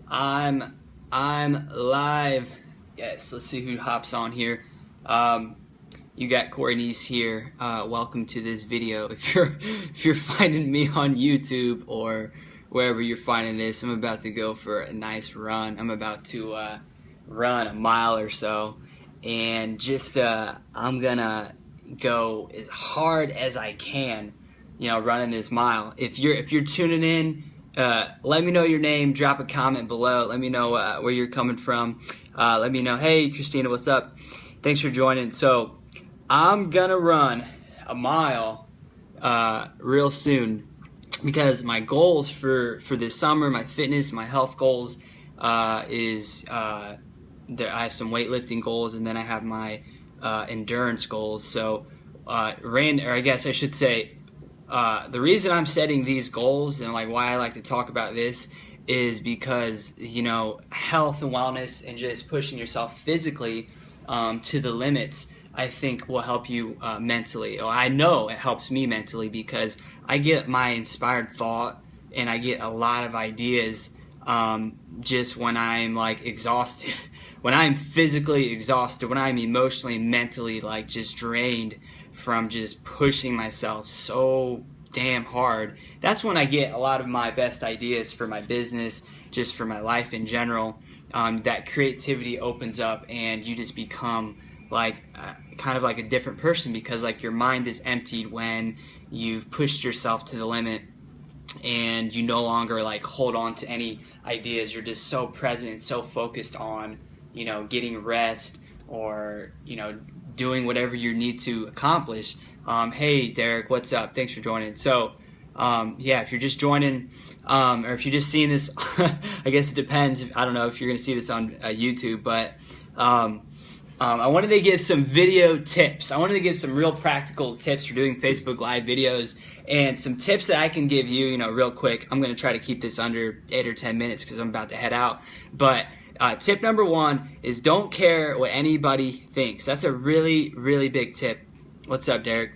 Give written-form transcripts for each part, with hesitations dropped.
I'm live. Yes, let's see who hops on here. You got Corey Neese here. Welcome to this video. If you're finding me on YouTube or wherever you're finding this, I'm about to go for a nice run. I'm about to run a mile or so, and just I'm gonna go as hard as I can, running this mile. If you're tuning in, let me know your name, drop a comment below, let me know where you're coming from, let me know, hey Christina, what's up, thanks for joining. So I'm gonna run a mile real soon, because my goals for this summer, my fitness, my health goals, is I have some weightlifting goals, and then I have my endurance goals. So I guess I should say, the reason I'm setting these goals and why I like to talk about this is because health and wellness and just pushing yourself physically to the limits, I think will help you mentally. I know it helps me mentally, because I get my inspired thought and I get a lot of ideas just when I'm exhausted, when I'm physically exhausted, when I'm emotionally, mentally just drained from just pushing myself so damn hard. That's when I get a lot of my best ideas for my business, just for my life in general. That creativity opens up and you just become kind of like a different person, because your mind is emptied when you've pushed yourself to the limit and you no longer hold on to any ideas. You're just so present and so focused on getting rest, or doing whatever you need to accomplish. Hey Derek, what's up? Thanks for joining. So yeah, if you're just joining, or if you're just seeing this, I guess it depends. I don't know if you're gonna see this on YouTube, but I wanted to give some video tips. I wanted to give some real practical tips for doing Facebook Live videos, and some tips that I can give you, real quick. I'm going to try to keep this under 8 or 10 minutes because I'm about to head out. But tip number one is don't care what anybody thinks. That's a really, really big tip. What's up, Derek?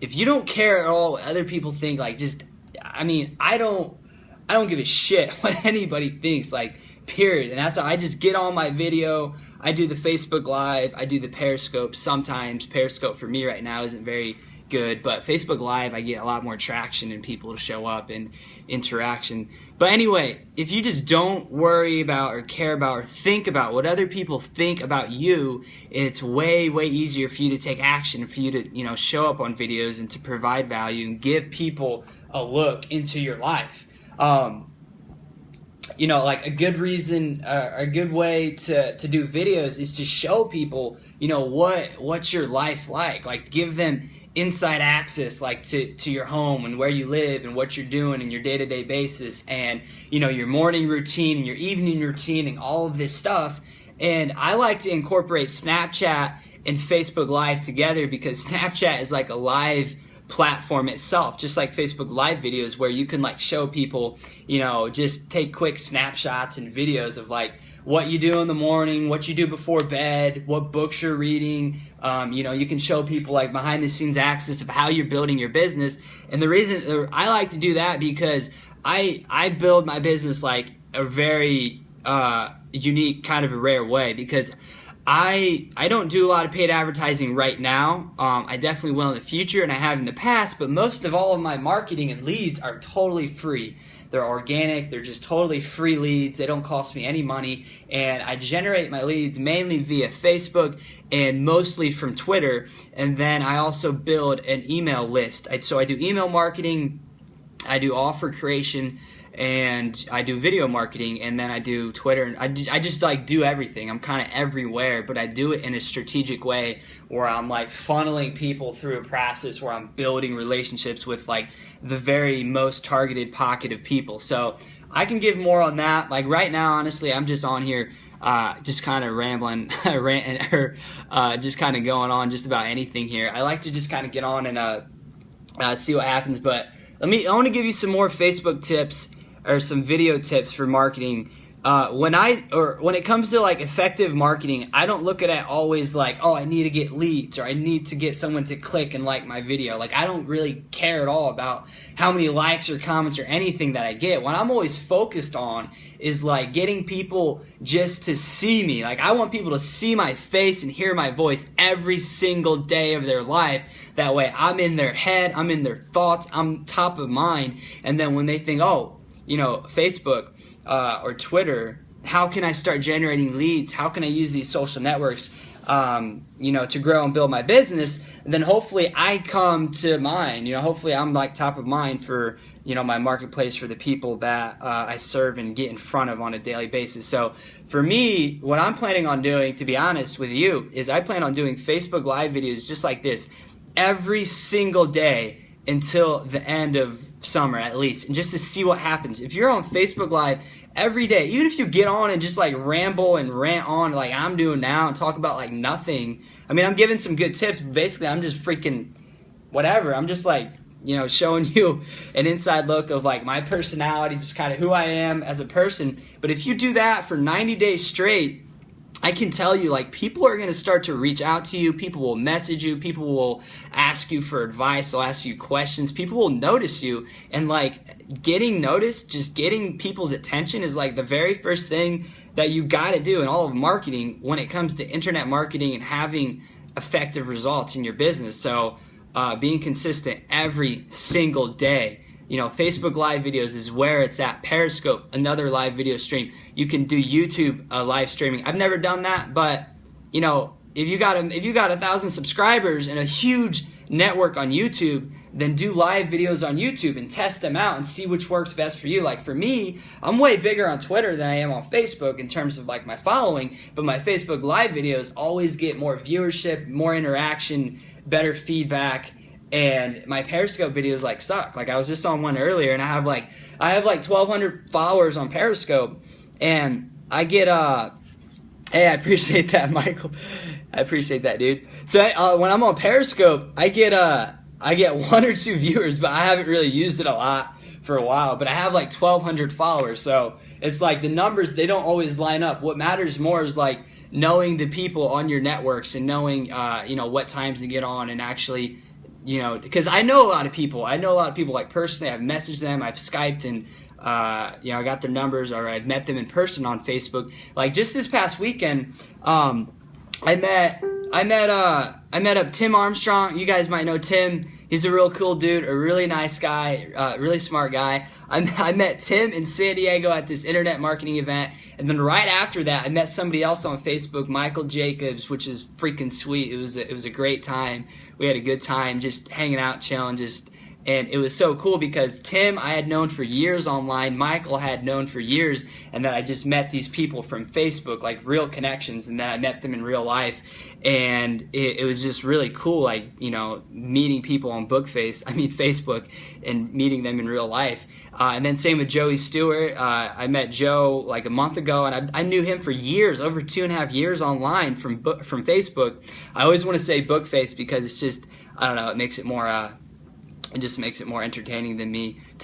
If you don't care at all what other people think, I don't give a shit what anybody thinks, period. And that's how I just get on my video. I do the Facebook Live, I do the Periscope sometimes. Periscope for me right now isn't very good, but Facebook Live I get a lot more traction and people to show up and interaction. But anyway, if you just don't worry about or care about or think about what other people think about you, it's way, way easier for you to take action, for you to show up on videos and to provide value and give people a look into your life. A good reason, a good way to do videos is to show people, what's your life like, give them inside access, to your home and where you live and what you're doing in your day-to-day basis, and, your morning routine and your evening routine and all of this stuff. And I like to incorporate Snapchat and Facebook Live together, because Snapchat is like a live platform itself, just like Facebook Live videos, where you can show people, just take quick snapshots and videos of what you do in the morning, what you do before bed, what books you're reading. You can show people behind the scenes access of how you're building your business. And the reason I like to do that, because I build my business a very unique, kind of a rare way, because I don't do a lot of paid advertising right now. I definitely will in the future, and I have in the past, but most of all of my marketing and leads are totally free. They're organic, they're just totally free leads, they don't cost me any money, and I generate my leads mainly via Facebook and mostly from Twitter, and then I also build an email list. So I do email marketing, I do offer creation, and I do video marketing, and then I do Twitter, and I just do everything. I'm kind of everywhere, but I do it in a strategic way where I'm funneling people through a process where I'm building relationships with the very most targeted pocket of people. So I can give more on that. Right now, honestly, I'm just on here just kind of rambling, ranting, or just kind of going on just about anything here. I like to just kind of get on and see what happens, but I want to give you some more Facebook tips, or some video tips for marketing when it comes to like effective marketing, I don't look at it always like, oh, I need to get leads or I need to get someone to click and like my video. Like, I don't really care at all about how many likes or comments or anything that I get. What I'm always focused on is like getting people just to see me. Like, I want people to see my face and hear my voice every single day of their life. That way I'm in their head, I'm in their thoughts, I'm top of mind. And then when they think, oh, you know, Facebook or Twitter, how can I start generating leads? How can I use these social networks, you know, to grow and build my business? And then hopefully I come to mind. You know, hopefully I'm like top of mind for, you know, my marketplace, for the people that I serve and get in front of on a daily basis. So for me, what I'm planning on doing, to be honest with you, is I plan on doing Facebook Live videos just like this every single day until the end of summer at least, and just to see what happens. If you're on Facebook Live every day, even if you get on and just like ramble and rant on like I'm doing now and talk about like nothing, I mean, I'm giving some good tips, but basically I'm just freaking whatever. I'm just like, you know, showing you an inside look of like my personality, just kind of who I am as a person. But if you do that for 90 days straight, I can tell you, like, people are going to start to reach out to you. People will message you. People will ask you for advice. They'll ask you questions. People will notice you. And, like, getting noticed, just getting people's attention is, like, the very first thing that you got to do in all of marketing when it comes to internet marketing and having effective results in your business. So being consistent every single day. You know, Facebook Live videos is where it's at. Periscope, another live video stream. You can do YouTube live streaming. I've never done that, but you know, if you got 1,000 subscribers and a huge network on YouTube, then do live videos on YouTube and test them out and see which works best for you. Like for me, I'm way bigger on Twitter than I am on Facebook in terms of like my following, but my Facebook Live videos always get more viewership, more interaction, better feedback. And my Periscope videos like suck. Like I was just on one earlier, and I have like 1,200 followers on Periscope, and I get hey, I appreciate that, Michael. I appreciate that, dude. So when I'm on Periscope, I get 1 or 2 viewers, but I haven't really used it a lot for a while. But I have like 1,200 followers, so it's like the numbers, they don't always line up. What matters more is like knowing the people on your networks and knowing you know, what times to get on and actually. You know, because I know a lot of people. I know a lot of people like personally. I've messaged them. I've Skyped and you know, I got their numbers, or I've met them in person on Facebook. Like just this past weekend, I met up Tim Armstrong. You guys might know Tim. He's a real cool dude, a really nice guy, really smart guy. I met Tim in San Diego at this internet marketing event, and then right after that, I met somebody else on Facebook, Michael Jacobs, which is freaking sweet. It was a great time. We had a good time just hanging out, chilling, and it was so cool because Tim I had known for years online, Michael had known for years, and then I just met these people from Facebook, like real connections, and then I met them in real life, and it was just really cool, like, you know, meeting people on Facebook, and meeting them in real life. And then same with Joey Stewart. I met Joe like a month ago, and I knew him for years, over 2.5 years online from Facebook. I always want to say Bookface because it's just, I don't know, it makes it more it just makes it more entertaining to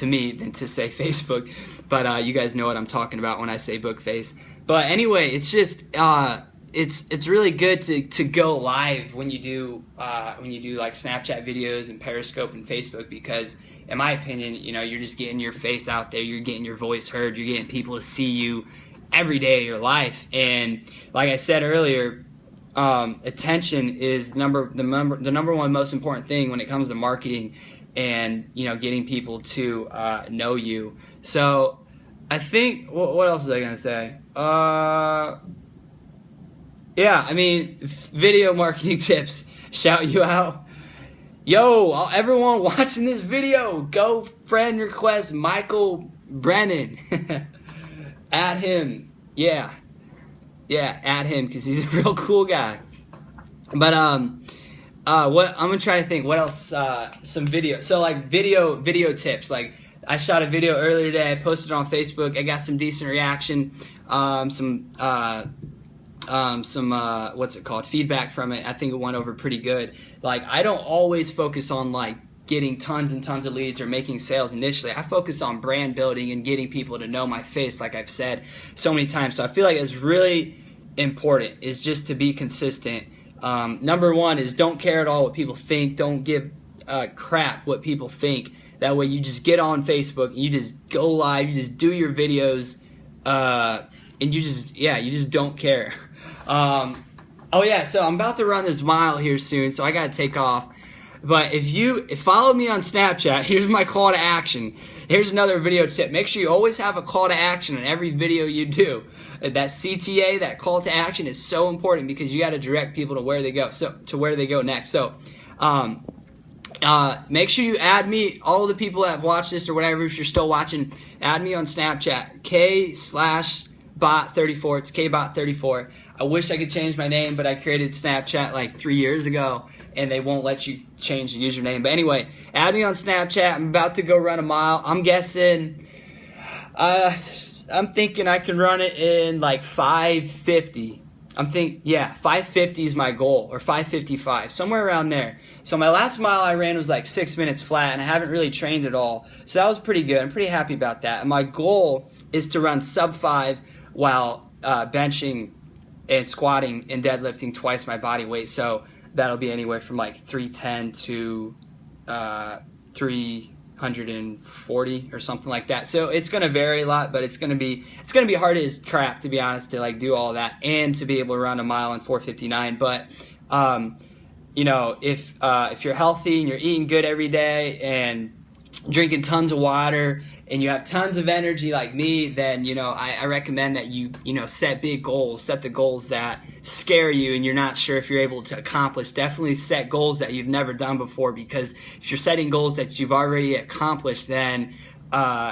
me than to say Facebook. But you guys know what I'm talking about when I say Bookface. But anyway, it's just it's really good to go live when you do like Snapchat videos and Periscope and Facebook, because in my opinion, you know, you're just getting your face out there, you're getting your voice heard, you're getting people to see you every day of your life. And like I said earlier, attention is the number one most important thing when it comes to marketing and, you know, getting people to know you. So I think, what else was I gonna say? Yeah, I mean, video marketing tips, shout you out. Yo, everyone watching this video, go friend request Michael Brennan. Add him. Yeah, add him because he's a real cool guy. But what I'm gonna try to think. What else? Some video. So like video tips. Like I shot a video earlier today. I posted it on Facebook. I got some decent reaction. Some what's it called? Feedback from it. I think it went over pretty good. Like I don't always focus on like getting tons and tons of leads or making sales initially. I focus on brand building and getting people to know my face, like I've said so many times. So I feel like it's really important is just to be consistent. Number one is don't care at all what people think. Don't give crap what people think. That way you just get on Facebook and you just go live, you just do your videos, and you just don't care. Oh yeah, so I'm about to run this mile here soon, so I gotta take off. But if you follow me on Snapchat, here's my call to action. Here's another video tip. Make sure you always have a call to action in every video you do. That CTA, that call to action, is so important because you got to direct people to where they go. So to where they go next. So make sure you add me. All the people that have watched this or whatever, if you're still watching, add me on Snapchat. K/bot34. It's KBot34. I wish I could change my name, but I created Snapchat like 3 years ago, and they won't let you change the username. But anyway, add me on Snapchat. I'm about to go run a mile. I'm guessing, I'm thinking I can run it in like 5:50. 5:50 is my goal, or 5:55, somewhere around there. So my last mile I ran was like 6 minutes flat, and I haven't really trained at all. So that was pretty good. I'm pretty happy about that. And my goal is to run sub-5 while benching and squatting and deadlifting twice my body weight. So that'll be anywhere from like 310 to 340 or something like that. So it's going to vary a lot, but it's going to be hard as crap, to be honest, to like do all that and to be able to run a mile in 4:59. But you know, if you're healthy and you're eating good every day and drinking tons of water and you have tons of energy like me, then I recommend that you set big goals, set the goals that scare you and you're not sure if you're able to accomplish. Definitely set goals that you've never done before, because if you're setting goals that you've already accomplished, then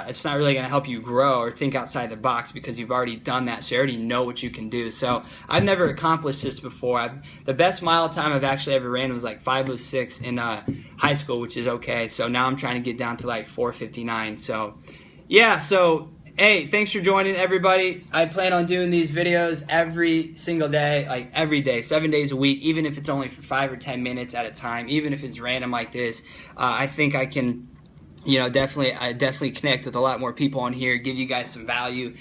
it's not really going to help you grow or think outside the box, because you've already done that, so you already know what you can do. So I've never accomplished this before. The best mile time I've actually ever ran was like 5:06 in high school, which is okay. So now I'm trying to get down to like 4:59. So yeah, so hey, thanks for joining, everybody. I plan on doing these videos every single day, like every day, 7 days a week, even if it's only for 5 or 10 minutes at a time, even if it's random like this. I think I can definitely connect with a lot more people on here, give you guys some value.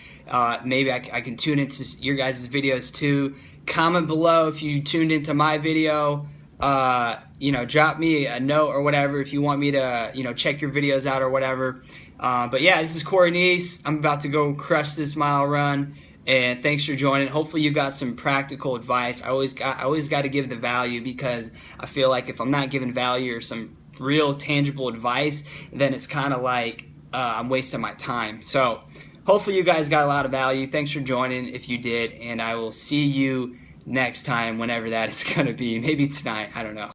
Maybe I can tune into your guys' videos too. Comment below if you tuned into my video. Drop me a note or whatever if you want me to, check your videos out or whatever. But yeah, this is Corey Neese. I'm about to go crush this mile run, and thanks for joining. Hopefully you got some practical advice. I always got to give the value, because I feel like if I'm not giving value or some real tangible advice, then it's kind of like I'm wasting my time. So hopefully you guys got a lot of value. Thanks for joining if you did, and I will see you next time, whenever that is going to be. Maybe tonight, I don't know.